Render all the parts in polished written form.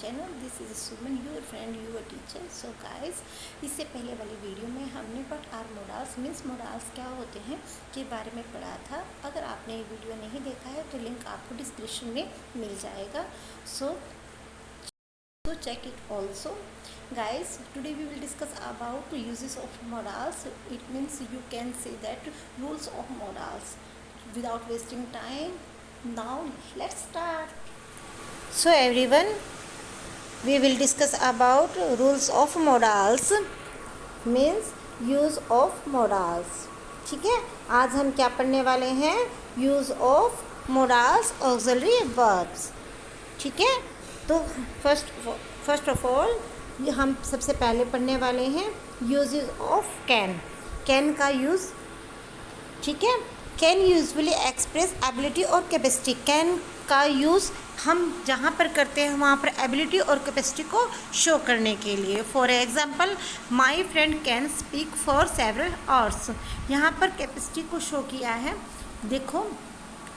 Channel. This is Suman, your friend, your teacher. So guys, इससे पहले वाली वीडियो में हमने what are modals means modals क्या होते हैं के बारे में पढ़ा था। अगर आपने ये वीडियो नहीं देखा है तो लिंक आपको डिस्क्रिप्शन में मिल जाएगा। सो check it also. Guys, today we will discuss about uses of modals. It means you can say that rules of modals. Without wasting time, now let's start. So everyone, we will discuss about rules of modals means use of modals. ठीक है, आज हम क्या पढ़ने वाले हैं? Use of modals auxiliary verbs. ठीक है, तो फर्स्ट ऑफ ऑल हम सबसे पहले पढ़ने वाले हैं यूजेस ऑफ कैन। कैन का यूज़, ठीक है। कैन यूजुअली एक्सप्रेस एबिलिटी और कैपेसिटी। कैन का यूज़ हम जहाँ पर करते हैं वहाँ पर एबिलिटी और कैपेसिटी को शो करने के लिए। For example, my friend can speak for several hours. यहाँ पर कैपेसिटी को शो किया है। देखो,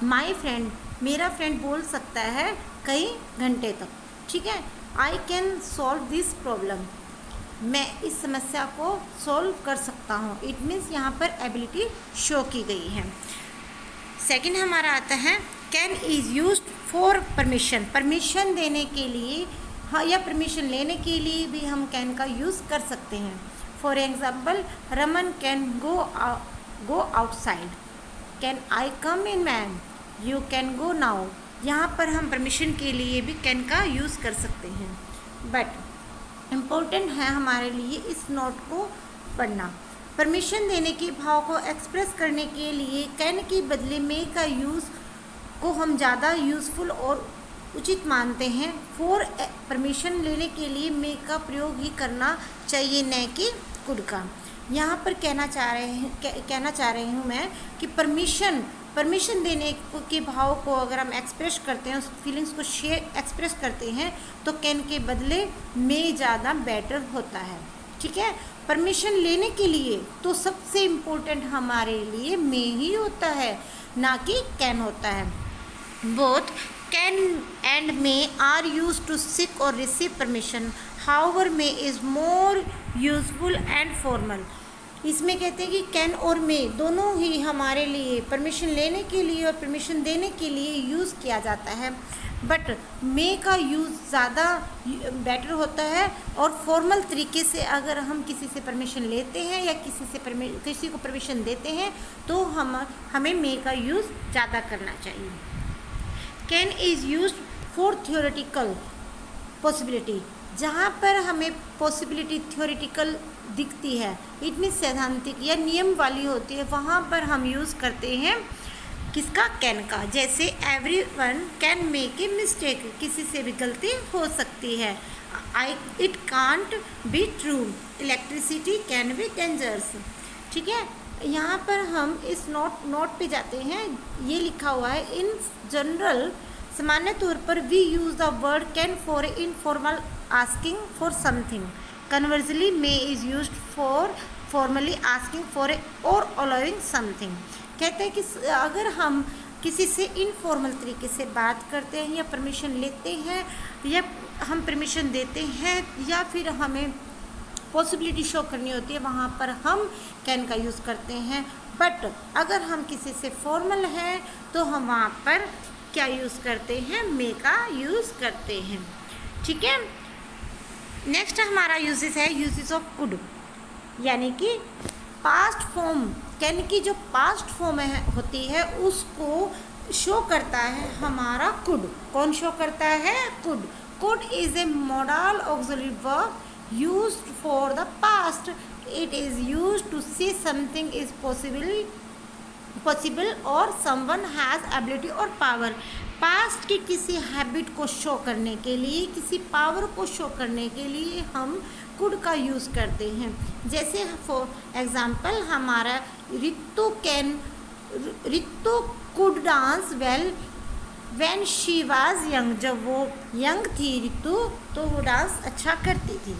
माय फ्रेंड, मेरा फ्रेंड बोल सकता है कई घंटे तक। ठीक है, I can solve this problem. मैं इस समस्या को सॉल्व कर सकता हूँ। इट मीन्स यहाँ पर एबिलिटी शो की गई है। सेकंड हमारा आता है can is used for permission. Permission देने के लिए, हाँ, या परमिशन लेने के लिए भी हम कैन का यूज़ कर सकते हैं। For example, Raman can go outside. Can I come in man? You can go now. यहाँ पर हम परमिशन के लिए भी कैन का यूज़ कर सकते हैं। बट इम्पोर्टेंट है हमारे लिए इस नोट को पढ़ना। परमिशन देने के भाव को एक्सप्रेस करने के लिए कैन के बदले में का यूज़ को हम ज़्यादा यूज़फुल और उचित मानते हैं। फॉर परमिशन लेने के लिए मे का प्रयोग ही करना चाहिए, न कि कुड का। यहाँ पर कहना चाह रही हूँ मैं कि परमिशन देने के भाव को अगर हम एक्सप्रेस करते हैं, उस फीलिंग्स को एक्सप्रेस करते हैं, तो कैन के बदले में ज़्यादा बेटर होता है। ठीक है, परमिशन लेने के लिए तो सबसे इम्पोर्टेंट हमारे लिए मे ही होता है, ना कि कैन होता है। Both can and may are use to seek or receive permission. However may is more useful and formal. इसमें कहते हैं कि कैन और मे दोनों ही हमारे लिए परमिशन लेने के लिए और परमिशन देने के लिए यूज़ किया जाता है। बट मे का यूज़ ज़्यादा बेटर होता है। और फॉर्मल तरीके से अगर हम किसी से परमिशन लेते हैं या किसी को परमिशन देते हैं तो हमें मे का यूज़ ज़्यादा करना चाहिए। Can is used for theoretical possibility. जहाँ पर हमें पॉसिबिलिटी थियोरेटिकल दिखती है, इट मीन्स सैद्धांतिक या नियम वाली होती है, वहाँ पर हम यूज़ करते हैं किसका? कैन का। जैसे everyone can make a mistake. किसी से भी गलती हो सकती है। It can't be true. Electricity can be dangerous. ठीक है, यहाँ पर हम इस नोट पे जाते हैं। ये लिखा हुआ है इन जनरल, सामान्य तौर पर we use the word can for informal asking for something. Conversely may is used for formally asking for और अलाउइंग समथिंग। कहते हैं कि अगर हम किसी से इनफॉर्मल तरीके से बात करते हैं या परमिशन लेते हैं या हम परमिशन देते हैं या फिर हमें पॉसिबिलिटी शो करनी होती है, वहाँ पर हम कैन का यूज़ करते हैं। बट अगर हम किसी से फॉर्मल हैं तो हम वहाँ पर क्या यूज़ करते हैं? मे का यूज़ करते हैं। ठीक है, नेक्स्ट हमारा यूजेस है यूजेस ऑफ कुड, यानी कि पास्ट फॉर्म। कैन की जो पास्ट फॉर्म होती है उसको शो करता है हमारा कुड। कौन शो करता है? Could. Could is a model auxiliary verb used for the past. It is used to say something is possible or someone has ability or power. Past की किसी हैबिट को शो करने के लिए, किसी पावर को शो करने के लिए हम कुड का यूज़ करते हैं। जैसे फॉर एग्जांपल, हमारा Ritu could dance well when she was young. जब वो यंग थी रितु तो वो डांस अच्छा करती थी।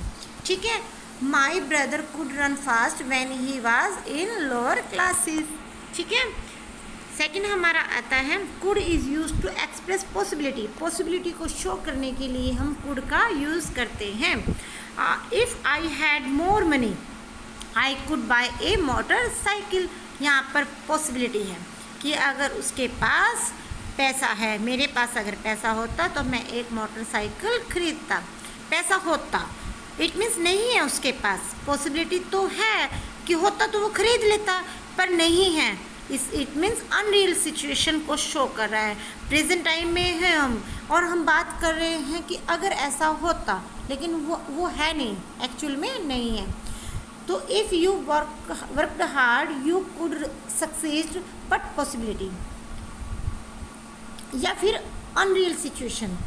ठीक है, my brother could run fast when he was in lower classes. ठीक है, सेकंड हमारा आता है could is use to express possibility. Possibility को शो करने के लिए हम कुड का यूज़ करते हैं। If I had more money I could buy a motorcycle. यहाँ पर पॉसिबिलिटी है कि अगर उसके पास पैसा है, मेरे पास अगर पैसा होता तो मैं एक मोटरसाइकिल खरीदता। पैसा होता, इट मीन्स नहीं है उसके पास। पॉसिबिलिटी तो है कि होता तो वो खरीद लेता, पर नहीं है। इट मीन्स अनरियल सिचुएशन को शो कर रहा है। प्रेजेंट टाइम में है हम, और हम बात कर रहे हैं कि अगर ऐसा होता, लेकिन वो है नहीं, एक्चुअल में नहीं है। तो if you worked hard you could success, but possibility. या फिर अनरियल सिचुएशन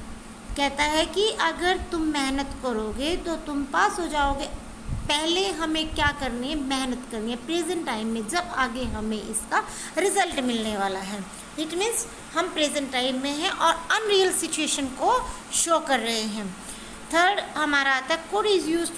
कहता है कि अगर तुम मेहनत करोगे तो तुम पास हो जाओगे। पहले हमें क्या करनी है, मेहनत करनी है प्रेजेंट टाइम में, जब आगे हमें इसका रिजल्ट मिलने वाला है। इट मीन्स हम प्रेजेंट टाइम में हैं और अनरियल सिचुएशन को शो कर रहे हैं। थर्ड हमारा आता है could is use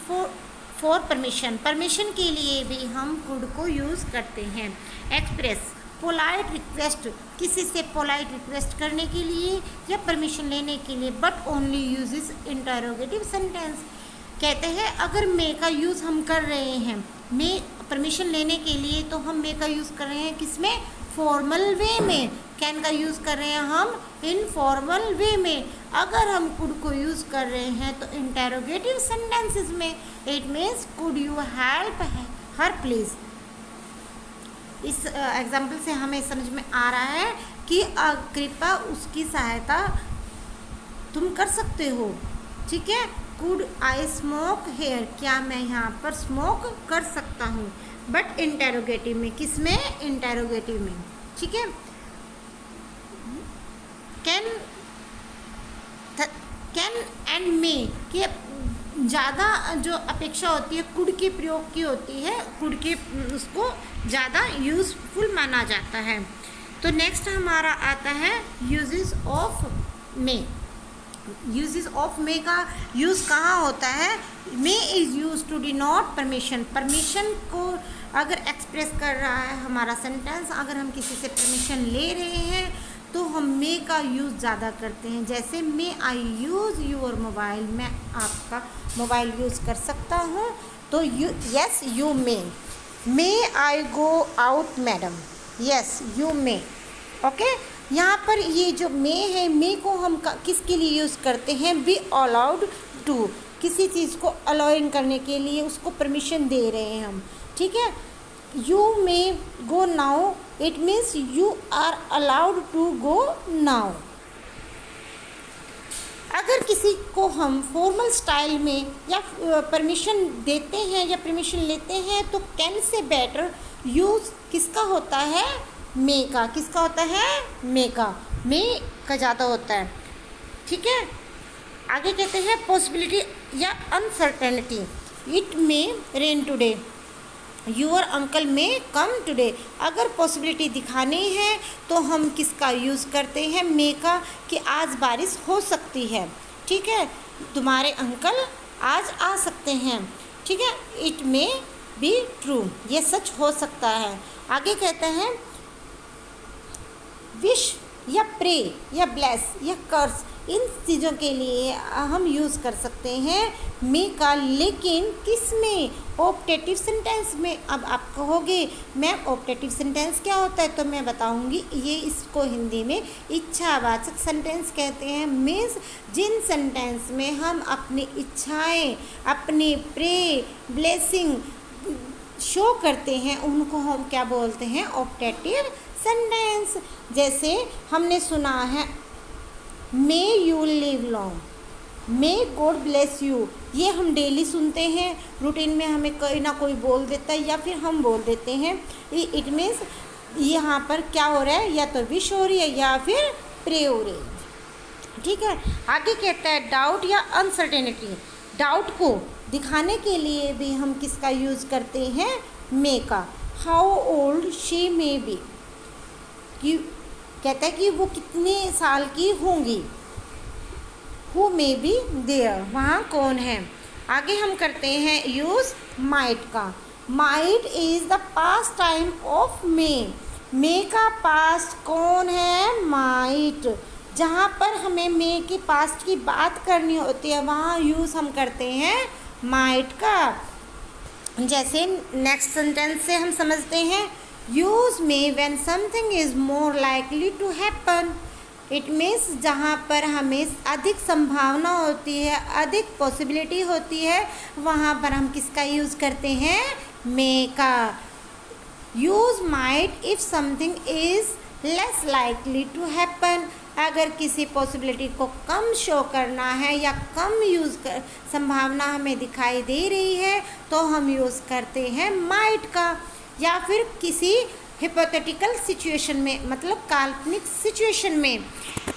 for permission. Permission के लिए भी हम कुड को यूज़ करते हैं। एक्सप्रेस पोलाइट रिक्वेस्ट, किसी से पोलाइट रिक्वेस्ट करने के लिए या परमिशन लेने के लिए, but only uses interrogative sentence. कहते हैं अगर मे का यूज़ हम कर रहे हैं, मे परमिशन लेने के लिए, तो हम मे का यूज़ कर रहे हैं किसमें, फॉर्मल वे में। कैन का यूज़ कर रहे हैं हम इनफॉर्मल वे में। अगर हम कुड को यूज़ कर रहे हैं तो इंटरोगेटिव सेंटेंसेस में। It means could you help her please. इस एग्जाम्पल से हमें समझ में आ रहा है कि कृपया उसकी सहायता तुम कर सकते हो। ठीक है। कुड आई स्मोक हेयर, क्या मैं यहाँ पर स्मोक कर सकता हूँ, बट इंटेरोगेटिव में, किस में, इंटेरोगेटिव में। ठीक है। कैन एंड मे के ज़्यादा जो अपेक्षा होती है कुड के प्रयोग की होती है, कुड के उसको ज़्यादा यूज़फुल माना जाता है। तो नेक्स्ट हमारा आता है uses of may. Uses of may का यूज़ कहाँ होता है, may is use to denote permission. Permission को अगर एक्सप्रेस कर रहा है हमारा सेंटेंस, अगर हम किसी से परमिशन ले रहे हैं तो हम मे का यूज़ ज़्यादा करते हैं। जैसे मे आई यूज़ योर मोबाइल, मैं आपका मोबाइल यूज़ कर सकता हूँ, तो yes you may I go out madam, yes you may. Okay. यहाँ पर ये जो मे है, मे को हम किसके लिए यूज़ करते हैं, बी अलाउड टू, किसी चीज़ को अलाउइंग करने के लिए, उसको परमिशन दे रहे हैं हम। ठीक है। You may go now, it means you are allowed to go now. अगर किसी को हम फॉर्मल स्टाइल में या परमिशन देते हैं या परमिशन लेते हैं तो कैन से बेटर यूज़ किसका होता है, मे का। किसका होता है, मे का। मे का ज़्यादा होता है। ठीक है। आगे कहते हैं पॉसिबिलिटी या uncertainty. It may rain today, your uncle may come today. अगर पॉसिबिलिटी दिखानी है तो हम किसका यूज़ करते हैं, मे का, कि आज बारिश हो सकती है। ठीक है। तुम्हारे अंकल आज आ सकते हैं। ठीक है। इट मे बी ट्रू, ये सच हो सकता है। आगे कहते हैं विश या प्रे या ब्लेस या कर्स, इन चीज़ों के लिए हम यूज़ कर सकते हैं मे का, लेकिन किस में, ऑप्टेटिव सेंटेंस में। अब आप कहोगे मैम ऑप्टेटिव सेंटेंस क्या होता है, तो मैं बताऊंगी। ये इसको हिंदी में इच्छावाचक सेंटेंस कहते हैं। मीन्स जिन सेंटेंस में हम अपनी इच्छाएं, अपनी प्रे, ब्लेसिंग शो करते हैं, उनको हम क्या बोलते हैं, ऑप्टेटिव सेंटेंस। जैसे हमने सुना है may you live long, may God bless you, ये हम डेली सुनते हैं, रूटीन में हमें कोई ना कोई बोल देता है या फिर हम बोल देते हैं। इट मीन्स यहाँ पर क्या हो रहा है, या तो विश हो रही है या फिर प्रे हो रही है। ठीक है। आगे कहता है डाउट या अनसर्टेनिटी। डाउट को दिखाने के लिए भी हम किसका यूज़ करते हैं, मे का। How old she may be, कि कहता है कि वो कितने साल की होंगी। हु मे बी देयर, वहाँ कौन है। आगे हम करते हैं यूज़ माइट का। Might is the past time of may. May का पास्ट कौन है? माइट। जहाँ पर हमें मे के पास्ट की बात करनी होती है वहाँ यूज़ हम करते हैं माइट का। जैसे नेक्स्ट सेंटेंस से हम समझते हैं, use may when something is more likely to happen. It means जहाँ पर हमें अधिक संभावना होती है, अधिक पॉसिबिलिटी होती है, वहाँ पर हम किसका यूज़ करते हैं? मे का। Use might if something is less likely to happen. अगर किसी पॉसिबिलिटी को कम शो करना है या कम यूज़ कर संभावना हमें दिखाई दे रही है तो हम यूज़ करते हैं माइट का। या फिर किसी हिपोथेटिकल सिचुएशन में, मतलब काल्पनिक सिचुएशन में।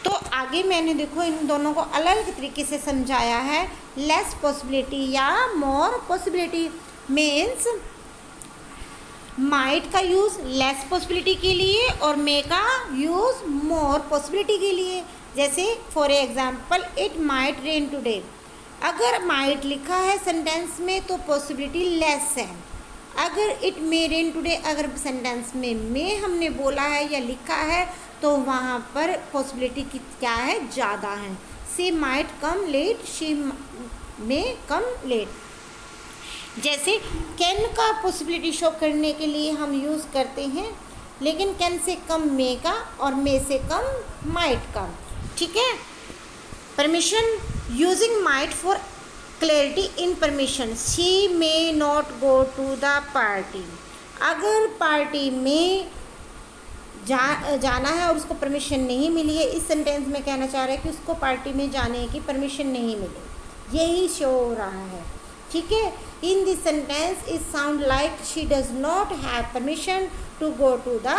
तो आगे मैंने देखो इन दोनों को अलग तरीके से समझाया है। लेस पॉसिबिलिटी या मोर पॉसिबिलिटी मीन्स माइट का यूज़ लेस पॉसिबिलिटी के लिए और मे का यूज़ मोर पॉसिबिलिटी के लिए। जैसे for example, it might rain today. अगर माइट लिखा है सेंटेंस में तो पॉसिबिलिटी लेस है। अगर इट मे रेन टुडे, अगर सेंटेंस में मे हमने बोला है या लिखा है तो वहाँ पर पॉसिबिलिटी की क्या है? ज़्यादा है। She might come late, she may come late. जैसे कैन का पॉसिबिलिटी शो करने के लिए हम यूज़ करते हैं, लेकिन कैन से कम मे का और मे से कम माइट का। ठीक है। Permission, using might for clarity in permission. She may not go to the party. अगर पार्टी में जाना है और उसको परमिशन नहीं मिली है, इस सेंटेंस में कहना चाह रहा है कि उसको पार्टी में जाने की परमिशन नहीं मिली, यही शो हो रहा है। ठीक है। In this sentence it sound like she does not have permission to go to the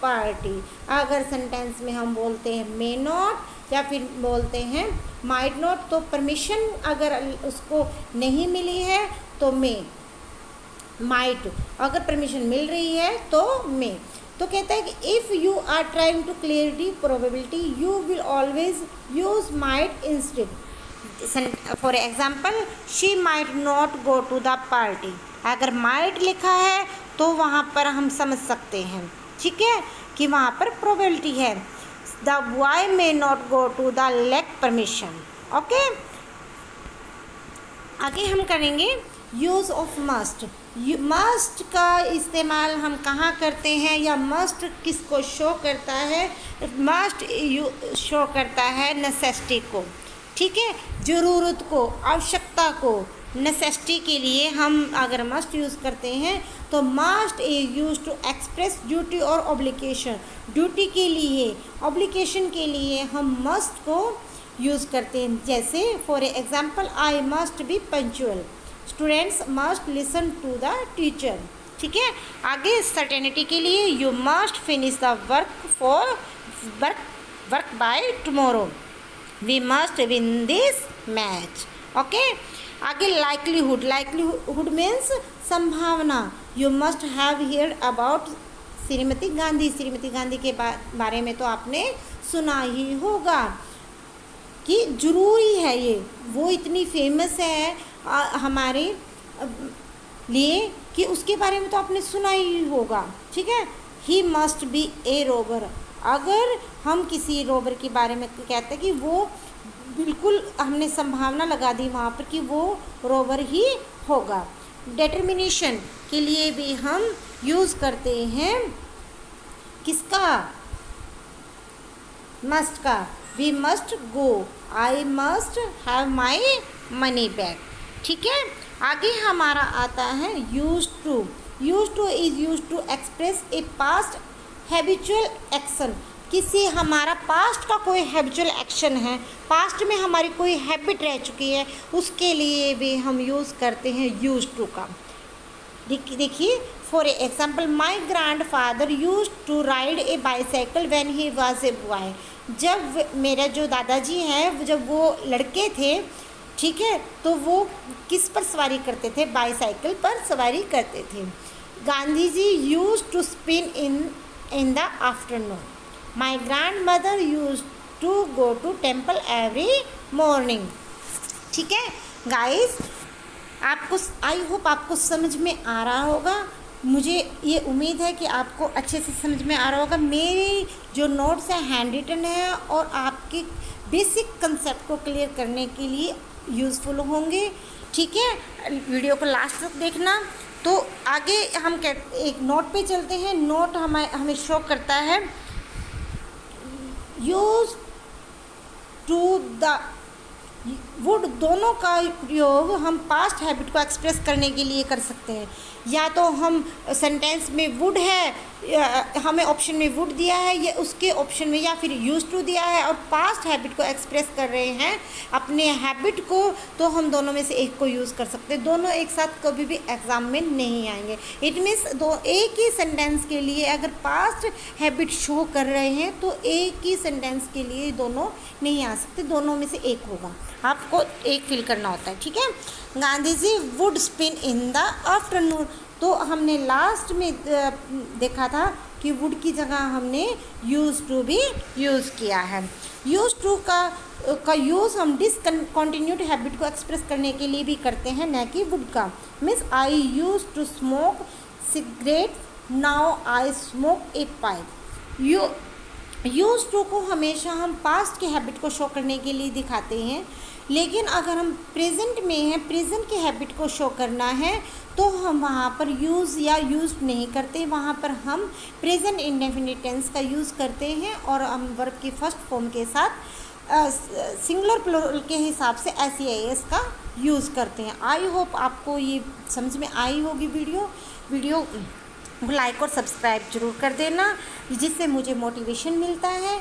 party. अगर सेंटेंस में हम बोलते हैं मे नॉट या फिर बोलते हैं माइट नॉट, तो परमिशन अगर उसको नहीं मिली है तो मे, माइट अगर परमिशन मिल रही है तो मे। तो कहता है कि if you are trying to clarity probability you will always use might instead. For example, she might not go to the party. अगर माइट लिखा है तो वहाँ पर हम समझ सकते हैं, ठीक है, कि वहाँ पर प्रोबेबिलिटी है। The boy may not go to the lake permission. Okay. आगे हम करेंगे यूज़ ऑफ मस्ट। मस्ट का इस्तेमाल हम कहाँ करते हैं या मस्ट किसको शो करता है? मस्ट शो करता है नेसेसिटी को। ठीक है, ज़रूरत को, आवश्यकता को। नेसेसिटी के लिए हम अगर मस्ट यूज़ करते हैं तो must is use to express duty और ऑब्लिगेशन। ड्यूटी के लिए, ऑब्लिगेशन के लिए हम मस्ट को यूज़ करते हैं। जैसे for example, I must be punctual. Students must listen to the teacher. ठीक है। आगे सर्टेनिटी के लिए you must finish the work by tomorrow. We must win this match. Okay. आगे लाइकलीहुड। लाइकलीहुड मीन्स संभावना। You must have heard about Shrimati Gandhi. Shrimati Gandhi के बारे में तो आपने सुना ही होगा कि ज़रूरी है ये, वो इतनी फेमस है हमारे लिए कि उसके बारे में तो आपने सुना ही होगा। ठीक है। He must be A Rober. अगर हम किसी रोबर के बारे में कहते हैं कि वो बिल्कुल, हमने संभावना लगा दी वहाँ पर कि वो रोबर ही होगा। डिटर्मिनेशन के लिए भी हम यूज़ करते हैं किसका? मस्ट का। We must go. I must have my money back. ठीक है। आगे हमारा आता है use to. Use to is use to express a past habitual action. किसी हमारा पास्ट का कोई हैबिचुअल एक्शन है, पास्ट में हमारी कोई हैबिट रह चुकी है, उसके लिए भी हम यूज़ करते हैं यूज टू का। देखिए for example, my grandfather use to ride a bicycle when he was a boy. जब मेरा जो दादाजी हैं, जब वो लड़के थे, ठीक है, तो वो किस पर सवारी करते थे? बाईसाइकिल पर सवारी करते थे। Gandhi ji use to spin in the afternoon. My grandmother use to go to temple every morning. ठीक है गाइस, आपको आई होप आपको समझ में आ रहा होगा। मुझे ये उम्मीद है कि आपको अच्छे से समझ में आ रहा होगा। मेरी जो नोट्स हैं हैंड रिटन है और आपके बेसिक कंसेप्ट को क्लियर करने के लिए यूज़फुल होंगे। ठीक है, वीडियो को लास्ट तक देखना। तो आगे हम एक नोट पे चलते हैं। नोट हमें शो करता है यूज टू द वुड। दोनों का उपयोग हम पास्ट हैबिट को एक्सप्रेस करने के लिए कर सकते हैं। या तो हम सेंटेंस में वुड है, हमें ऑप्शन में वुड दिया है, या उसके ऑप्शन में या फिर यूज टू दिया है और पास्ट हैबिट को एक्सप्रेस कर रहे हैं अपने हैबिट को, तो हम दोनों में से एक को यूज़ कर सकते हैं। दोनों एक साथ कभी भी एग्ज़ाम में नहीं आएंगे। इट मीन्स एक ही सेंटेंस के लिए अगर पास्ट हैबिट शो कर रहे हैं तो एक ही सेंटेंस के लिए दोनों नहीं आ सकते, दोनों में से एक होगा। आपको एक फिल करना होता है। ठीक है, Gandhi ji would spin in the afternoon. तो हमने लास्ट में देखा था कि वुड की जगह हमने यूज़ टू भी यूज़ किया है। यूज़ टू का यूज़ हम डिसकंटिन्यूड हैबिट को एक्सप्रेस करने के लिए भी करते हैं, न कि वुड का। Means I use to smoke cigarette, now I smoke a pipe. Use to को हमेशा हम पास्ट के हैबिट को शो करने के लिए दिखाते हैं, लेकिन अगर हम प्रेजेंट में हैं, प्रेजेंट के हैबिट को शो करना है, तो हम वहाँ पर यूज़ या यूज़ नहीं करते। वहाँ पर हम प्रेजेंट इंडेफिनिट टेंस का यूज़ करते हैं और हम वर्ब की फर्स्ट फॉर्म के साथ सिंगुलर प्लूरल के हिसाब से SEIS का यूज़ करते हैं। आई होप आपको ये समझ में आई होगी। वीडियो लाइक और सब्सक्राइब जरूर कर देना, जिससे मुझे मोटिवेशन मिलता है।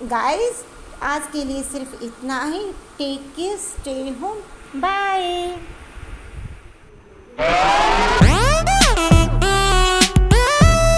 गाइस, आज के लिए सिर्फ इतना ही। Take care, stay home, bye.